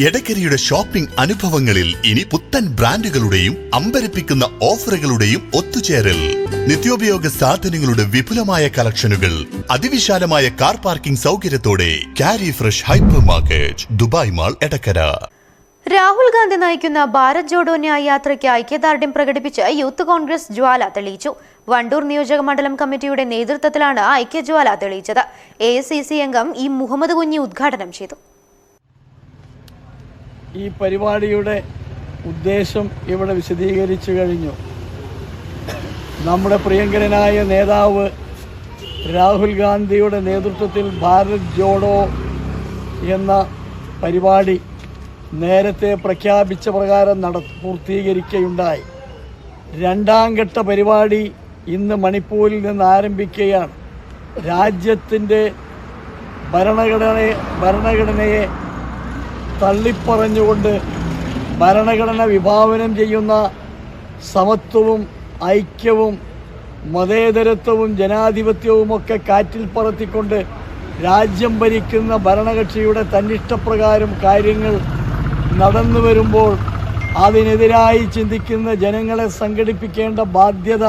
എടക്കരയുടെ shopping അനുഭവങ്ങളിൽ ഇനി പുത്തൻ ബ്രാൻഡുകളുടെയും അമ്പരപ്പിക്കുന്ന ഓഫറുകളുടെയും ഒത്തുചേരൽ. നിത്യോപയോഗ സാധനങ്ങളുടെ വിപുലമായ കളക്ഷനുകൾ, അതിവിശാലമായ കാർ പാർക്കിംഗ് സൗകര്യത്തോടെ കാരി fresh hypermarket, Dubai mall, Edakkara. Rahul Gandhi നയിക്കുന്ന ഭാരത് ജോഡോ ന്യായ് യാത്രയ്ക്ക് ഐക്യദാർഢ്യം പ്രകടിപ്പിച്ച് യൂത്ത് കോൺഗ്രസ് ജ്വാല തെളിയിച്ചു. വണ്ടൂർ നിയോജക മണ്ഡലം കമ്മിറ്റിയുടെ നേതൃത്വത്തിലാണ് ഐക്യജ്വാല തെളിയിച്ചത്. AICC അംഗം ഇ മുഹമ്മദ് കുഞ്ഞി ഉദ്ഘാടനം ചെയ്തു. ഈ പരിപാടിയുടെ ഉദ്ദേശം ഇവിടെ വിശദീകരിച്ചു കഴിഞ്ഞു. നമ്മുടെ പ്രിയങ്കരനായ നേതാവ് രാഹുൽ ഗാന്ധിയുടെ നേതൃത്വത്തിൽ ഭാരത് ജോഡോ എന്ന പരിപാടി നേരത്തെ പ്രഖ്യാപിച്ച പ്രകാരം പൂർത്തീകരിക്കുകയുണ്ടായി. രണ്ടാം ഘട്ട പരിപാടി ഇന്ന് മണിപ്പൂരിൽ നിന്ന് ആരംഭിക്കുകയാണ്. രാജ്യത്തിൻ്റെ ഭരണഘടനയെ തള്ളിപ്പറഞ്ഞുകൊണ്ട് ഭരണഘടന വിഭാവനം ചെയ്യുന്ന സമത്വവും ഐക്യവും മതേതരത്വവും ജനാധിപത്യവുമൊക്കെ കാറ്റിൽ പറത്തിക്കൊണ്ട് രാജ്യം ഭരിക്കുന്ന ഭരണകക്ഷിയുടെ തന്നിഷ്ടപ്രകാരം കാര്യങ്ങൾ നടന്നു വരുമ്പോൾ അതിനെതിരായി ചിന്തിക്കുന്ന ജനങ്ങളെ സംഘടിപ്പിക്കേണ്ട ബാധ്യത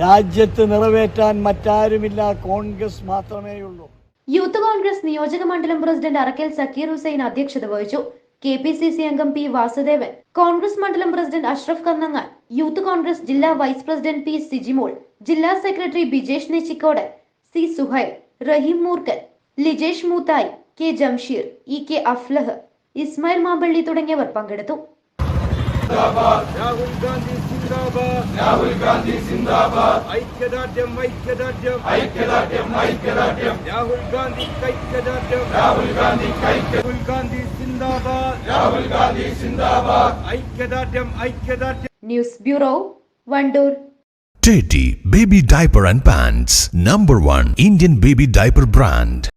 രാജ്യത്ത് നിറവേറ്റാൻ മറ്റാരുമില്ല, കോൺഗ്രസ് മാത്രമേയുള്ളൂ. യൂത്ത് കോൺഗ്രസ് നിയോജക മണ്ഡലം പ്രസിഡന്റ് അറക്കൽ സക്കീർ ഹുസൈൻ അധ്യക്ഷത വഹിച്ചു. KPCC അംഗം P വാസുദേവൻ, കോൺഗ്രസ് മണ്ഡലം പ്രസിഡന്റ് അഷ്റഫ് കന്നങ്ങാൽ, യൂത്ത് കോൺഗ്രസ് ജില്ലാ വൈസ് പ്രസിഡന്റ് P സിജിമോൾ, ജില്ലാ സെക്രട്ടറി ബിജേഷ് നെച്ചിക്കോട്, C സുഹൈൽ, റഹീം മൂർക്കൽ, Lijesh മൂത്തായി, K Jamsheer, EK Aflah, Ismail Mampally തുടങ്ങിയവർ പങ്കെടുത്തു. രാഹുൽ ഗാന്ധി സിന്ദാബാദ്, രാഹുൽ ഗാന്ധി സിന്ദാബാദ്, ഐക്യദാർഢ്യം ഐക്യദാർഢ്യം ഐക്യദാർഢ്യം ഐക്യദാർഢ്യം, രാഹുൽ ഗാന്ധി ഐക്യദാർഢ്യം, രാഹുൽ ഗാന്ധി രാഹുൽ ഗാന്ധി സിന്ദാബാദ്, രാഹുൽ ഗാന്ധി സിന്ദാബാദ്, ഐക്യദാർഢ്യം ഐക്യദാർഢ്യം. News bureau, Wandoor. Teddy Baby Diaper and Pants, #1 Indian baby diaper brand.